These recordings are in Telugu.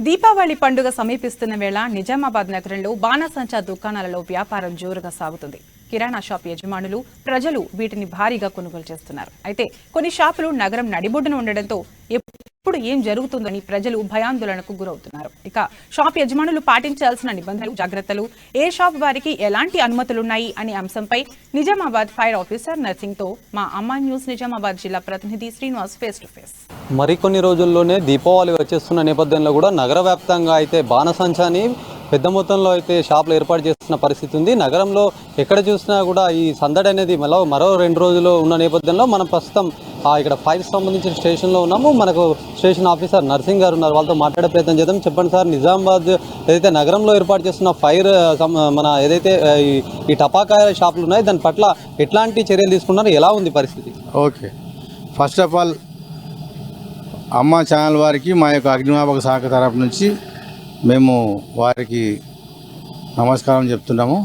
దీపావళి పండుగ సమీపిస్తున్న వేళ నిజామాబాద్ నగరంలో బాణసంచా దుకాణాలలో వ్యాపారం జోరుగా సాగుతుంది. కిరాణా షాప్ యజమానులు, ప్రజలు వీటిని భారీగా కొనుగోలు చేస్తున్నారు. అయితే కొన్ని షాపులు నగరం నడిబొడ్డున ఉండడంతో ఎప్పుడు ఏం జరుగుతుందని ప్రజలు భయాందోళనకు గురవుతున్నారు. ఇక షాప్ యజమానులు పాటించాల్సిన నిబంధనలు, జాగ్రత్తలు, ఏ షాప్ వారికి ఎలాంటి అనుమతులున్నాయి అనే అంశంపై నిజామాబాద్ ఫైర్ ఆఫీసర్ నర్సింగ్తో మా అమ్మా న్యూస్ నిజామాబాద్ జిల్లా ప్రతినిధి శ్రీనివాస్ ఫేస్ టు ఫేస్. మరికొన్ని రోజుల్లోనే దీపావళి వచ్చేస్తున్న నేపథ్యంలో కూడా నగర వ్యాప్తంగా అయితే బాణసంచాని పెద్ద మొత్తంలో అయితే షాపులు ఏర్పాటు చేస్తున్న పరిస్థితి ఉంది. నగరంలో ఎక్కడ చూసినా కూడా ఈ సందడి అనేది మరో 2 రోజులు ఉన్న నేపథ్యంలో మనం ప్రస్తుతం ఇక్కడ ఫైర్ సంబంధించిన స్టేషన్లో ఉన్నాము. మనకు స్టేషన్ ఆఫీసర్ నర్సింగ్ గారు ఉన్నారు, వాళ్ళతో మాట్లాడే ప్రయత్నం చేద్దాం. చెప్పండి సార్, నిజామాబాద్ ఏదైతే నగరంలో ఏర్పాటు చేస్తున్న ఫైర్ మన ఏదైతే ఈ టపాకాయ షాపులు ఉన్నాయి దాని పట్ల ఎట్లాంటి చర్యలు తీసుకున్నారు, ఎలా ఉంది పరిస్థితి? ఓకే, ఫస్ట్ ఆఫ్ ఆల్ అమ్మ ఛానల్ వారికి మా యొక్క అగ్నిమాపక శాఖ తరపు నుంచి మేము వారికి నమస్కారం చెప్తున్నాము.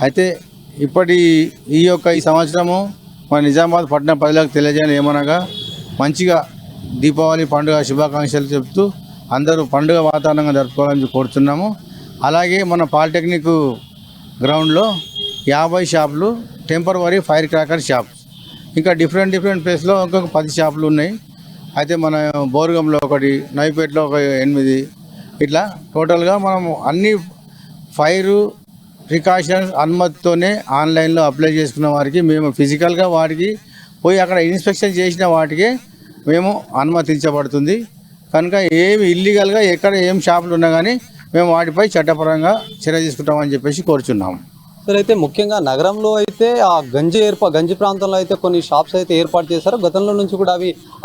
అయితే ఈ సంవత్సరము మన నిజామాబాద్ పట్టణ ప్రజలకు తెలియజేయాలి ఏమనగా, మంచిగా దీపావళి పండుగ శుభాకాంక్షలు చెప్తూ అందరూ పండుగ వాతావరణంగా జరుపుకోవాలని కోరుతున్నాము. అలాగే మన పాలిటెక్నిక్ గ్రౌండ్లో 50 షాపులు టెంపరవరీ ఫైర్ క్రాకర్ షాప్స్, ఇంకా డిఫరెంట్ ప్లేస్లో ఇంకొక 10 షాపులు ఉన్నాయి. అయితే మన బోర్గంలో 1, నైపేటలో 8, ఇట్లా టోటల్గా మనం అన్ని ఫైర్ ప్రికాషన్స్ అనుమతితోనే ఆన్లైన్లో అప్లై చేసుకున్న వారికి మేము ఫిజికల్గా వాటికి పోయి అక్కడ ఇన్స్పెక్షన్ చేసిన వాటికి మేము అనుమతించబడుతుంది. కనుక ఏమి ఇల్లీగల్గా ఎక్కడ ఏం షాపులు ఉన్నా కానీ మేము వాటిపై చట్టపరంగా చర్య తీసుకుంటామని చెప్పేసి కోరుచున్నాము. సార్, అయితే ముఖ్యంగా నగరంలో అయితే ఆ గంజి ప్రాంతంలో అయితే కొన్ని షాప్స్ అయితే ఏర్పాటు చేశారు. గతంలో నుంచి కూడా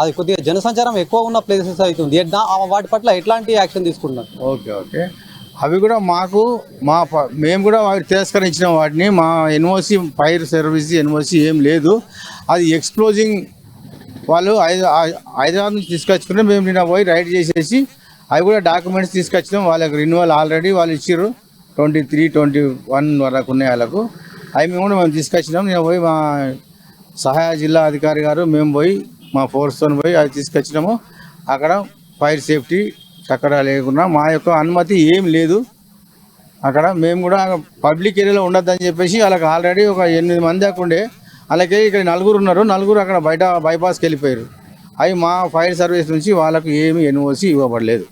అది కొద్దిగా జనసంచారం ఎక్కువ ఉన్న ప్లేసెస్ అవుతుంది. వాటి పట్ల ఎట్లాంటి యాక్షన్ తీసుకుంటున్నారు? ఓకే, అవి కూడా మేము కూడా వాటిని తిరస్కరించిన వాటిని మా ఎన్ఓసి ఫైర్ సర్వీస్ ఎన్ఓసి ఏం లేదు. అది ఎక్స్ప్లోజింగ్ వాళ్ళు హైదరాబాద్ నుంచి తీసుకొచ్చుకుంటే మేము నిన్న పోయి రైడ్ చేసేసి అవి కూడా డాక్యుమెంట్స్ తీసుకొచ్చినాం. వాళ్ళకి రెన్యువల్ ఆల్రెడీ వాళ్ళు ఇచ్చారు, 23, 21 వరకు ఉన్నాయి వాళ్ళకు. అవి మేము తీసుకొచ్చినాం. నేను పోయి మా సహాయ జిల్లా అధికారి గారు మేము పోయి మా ఫోర్స్తో పోయి అవి తీసుకొచ్చినాము. అక్కడ ఫైర్ సేఫ్టీ అక్కడ లేకుండా మా యొక్క అనుమతి ఏం లేదు. అక్కడ మేము కూడా పబ్లిక్ ఏరియాలో ఉండొద్దని చెప్పేసి వాళ్ళకి ఆల్రెడీ ఒక 8 మంది దాకా ఉండే, అలాగే ఇక్కడ 4 ఉన్నారు. 4 అక్కడ బయట బైపాస్కి వెళ్ళిపోయారు. అవి మా ఫైర్ సర్వీస్ నుంచి వాళ్ళకు ఏమి ఎన్ఓసి ఇవ్వబడలేదు.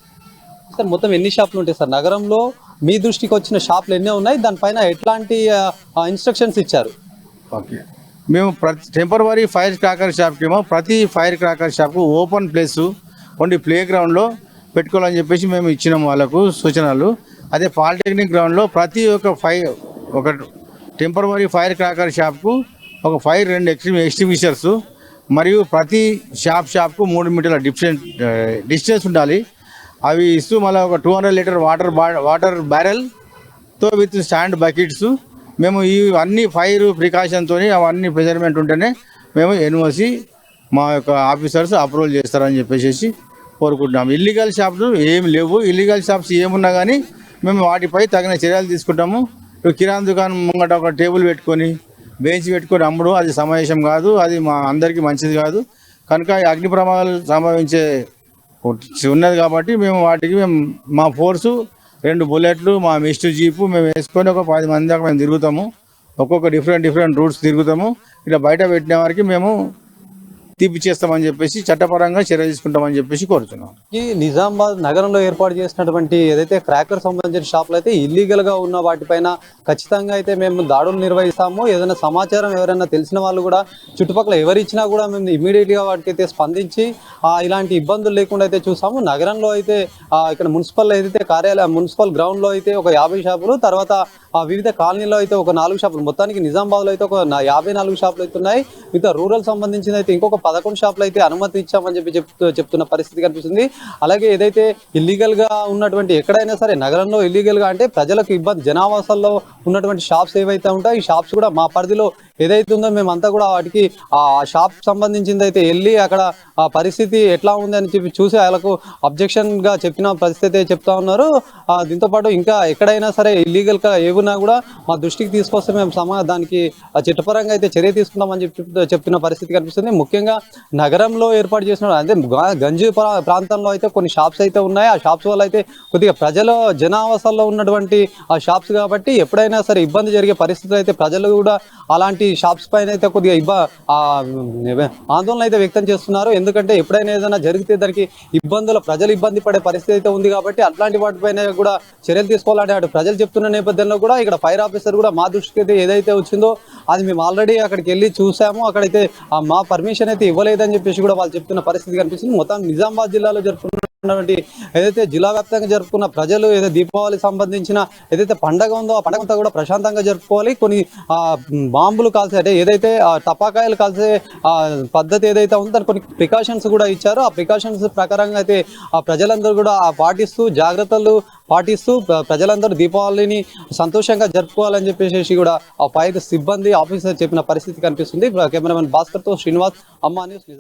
సార్, మొత్తం ఎన్ని షాపులు ఉంటాయి సార్ నగరంలో? మీ దృష్టికి వచ్చిన షాపులు ఎన్ని ఉన్నాయి, దానిపైన ఎట్లాంటి ఇన్స్ట్రక్షన్స్ ఇచ్చారు? ఓకే, మేము టెంపరవరీ ఫైర్ క్రాకర్ షాప్కి ఏమో ప్రతి ఫైర్ క్రాకర్ షాప్కు ఓపెన్ ప్లేసు ఓన్లీ ప్లే గ్రౌండ్లో పెట్టుకోవాలని చెప్పేసి మేము ఇచ్చినాము వాళ్ళకు సూచనలు. అదే పాలిటెక్నిక్ గ్రౌండ్లో ప్రతి ఒక టెంపరవరీ ఫైర్ క్రాకర్ షాప్కు ఒక 2 ఎక్స్టింగ్విషర్స్ మరియు ప్రతి షాప్కు 3 మీటర్ల డిస్టెన్స్ ఉండాలి. అవి ఇస్తూ మళ్ళీ ఒక 200 లీటర్ వాటర్ బ్యారెల్తో విత్ స్టాండ్ బకెట్స్. మేము ఈ అన్ని ఫైర్ ప్రికాషన్తో అవన్నీ మెజర్మెంట్ ఉంటేనే మేము ఎన్ఓసి మా యొక్క ఆఫీసర్స్ అప్రూవల్ చేస్తారని చెప్పేసి కోరుకుంటున్నాము. ఇల్లీగల్ షాప్స్ ఏమి లేవు. ఇల్లీగల్ షాప్స్ ఏమున్నా కానీ మేము వాటిపై తగిన చర్యలు తీసుకుంటాము. కిరాణా దుకాణం ముంగట ఒక టేబుల్ పెట్టుకొని బెంచ్ పెట్టుకొని అమ్ముడు అది సమావేశం కాదు, అది మా అందరికీ మంచిది కాదు. కనుక అగ్ని ప్రమాదాలు సంభవించే ఉన్నది కాబట్టి మేము మా ఫోర్సు 2 బుల్లెట్లు, మా మిస్టు జీపు మేము వేసుకొని ఒక 10 మంది దాకా మేము తిరుగుతాము. ఒక్కొక్క డిఫరెంట్ రూట్స్ తిరుగుతాము. ఇలా బయట పెట్టిన వారికి మేము తీపి చేస్తామని చెప్పేసి చట్టపరంగా చర్య తీసుకుంటామని చెప్పేసి కోరుతున్నాం. ఈ నిజామాబాద్ నగరంలో ఏర్పాటు చేసినటువంటి ఏదైతే క్రాకర్ సంబంధించిన షాపులు అయితే ఇల్లీగల్గా ఉన్న వాటిపైన ఖచ్చితంగా అయితే మేము దాడులు నిర్వహిస్తాము. ఏదైనా సమాచారం ఎవరైనా తెలిసిన వాళ్ళు కూడా చుట్టుపక్కల ఎవరిచ్చినా కూడా మేము ఇమీడియట్గా వాటికైతే స్పందించి ఇలాంటి ఇబ్బందులు లేకుండా అయితే చూసాము. నగరంలో అయితే ఇక్కడ మున్సిపల్ గ్రౌండ్లో అయితే ఒక 50 షాపులు, తర్వాత వివిధ కాలనీలో అయితే ఒక 4 షాపులు, మొత్తానికి నిజామాబాద్లో అయితే ఒక 54 షాపులు అయితే ఉన్నాయి. మిగతా రూరల్ సంబంధించిన అయితే ఇంకొక 11 షాపులు అయితే అనుమతి ఇచ్చామని చెప్తున్న పరిస్థితి కనిపిస్తుంది. అలాగే ఏదైతే ఇల్లీగల్గా ఉన్నటువంటి ఎక్కడైనా సరే నగరంలో ఇల్లీగల్గా అంటే ప్రజలకు ఇబ్బంది, జనావాసాల్లో ఉన్నటువంటి షాప్స్ ఏవైతే ఉంటాయో ఈ షాప్స్ కూడా మా పరిధిలో ఏదైతే ఉందో మేమంతా కూడా వాటికి ఆ షాప్ సంబంధించింది అయితే వెళ్ళి అక్కడ ఆ పరిస్థితి ఎట్లా ఉంది అని చెప్పి చూసి వాళ్ళకు అబ్జెక్షన్ గా చెప్పిన పరిస్థితి అయితే చెప్తా ఉన్నారు. దీంతో పాటు ఇంకా ఎక్కడైనా సరే ఇల్లీగల్ గా ఏమున్నా కూడా మా దృష్టికి తీసుకొస్తే మేము దానికి చట్టపరంగా అయితే చర్య తీసుకుంటామని చెప్పిన పరిస్థితి కనిపిస్తుంది. ముఖ్యంగా నగరంలో ఏర్పాటు చేసిన అంటే గంజి ప్రాంతంలో అయితే కొన్ని షాప్స్ అయితే ఉన్నాయి. ఆ షాప్స్ వల్ల అయితే కొద్దిగా ప్రజల జనావాసాల్లో ఉన్నటువంటి ఆ షాప్స్ కాబట్టి ఎప్పుడైనా సరే ఇబ్బంది జరిగే పరిస్థితులు అయితే ప్రజలు కూడా అలాంటి షాప్స్ పైన అయితే కొద్దిగా ఆందోళన అయితే వ్యక్తం చేస్తున్నారు. ఎందుకంటే ఎప్పుడైనా ఏదైనా జరిగితే దానికి ప్రజలు ఇబ్బంది పడే పరిస్థితి అయితే ఉంది కాబట్టి అట్లాంటి వాటిపైన కూడా చర్యలు తీసుకోవాలంటే అటు ప్రజలు చెప్తున్న నేపథ్యంలో కూడా ఇక్కడ ఫైర్ ఆఫీసర్ కూడా మా దృష్టికి అయితే ఏదైతే వచ్చిందో అది మేము ఆల్రెడీ అక్కడికి వెళ్ళి చూసాము. అక్కడైతే మా పర్మిషన్ అయితే ఇవ్వలేదని చెప్పేసి కూడా వాళ్ళు చెప్తున్న పరిస్థితి కనిపిస్తుంది. మొత్తం నిజామాబాద్ జిల్లాలో జరుపుకున్నటువంటి ఏదైతే జిల్లా వ్యాప్తంగా జరుపుకున్న ప్రజలు ఏదైతే దీపావళి సంబంధించిన ఏదైతే పండగ ఉందో ఆ పండగంతా కూడా ప్రశాంతంగా జరుపుకోవాలి. కొన్ని బాంబులు కాల్చే అంటే ఏదైతే టపాకాయలు కాల్చే పద్ధతి ఏదైతే ఉందో దాని కొన్ని ప్రికాషన్స్ కూడా ఇచ్చారు. ఆ ప్రికాషన్స్ ప్రకారంగా అయితే ఆ ప్రజలందరూ కూడా పాటిస్తూ జాగ్రత్తలు పాటిస్తూ ప్రజలందరూ దీపావళిని సంతోషంగా జరుపుకోవాలని చెప్పేసి కూడా ఆ ఫైర్ సిబ్బంది ఆఫీసర్ చెప్పిన పరిస్థితి కనిపిస్తుంది. కెమెరామెన్ భాస్కర్తో శ్రీనివాస్, అమ్మా న్యూస్.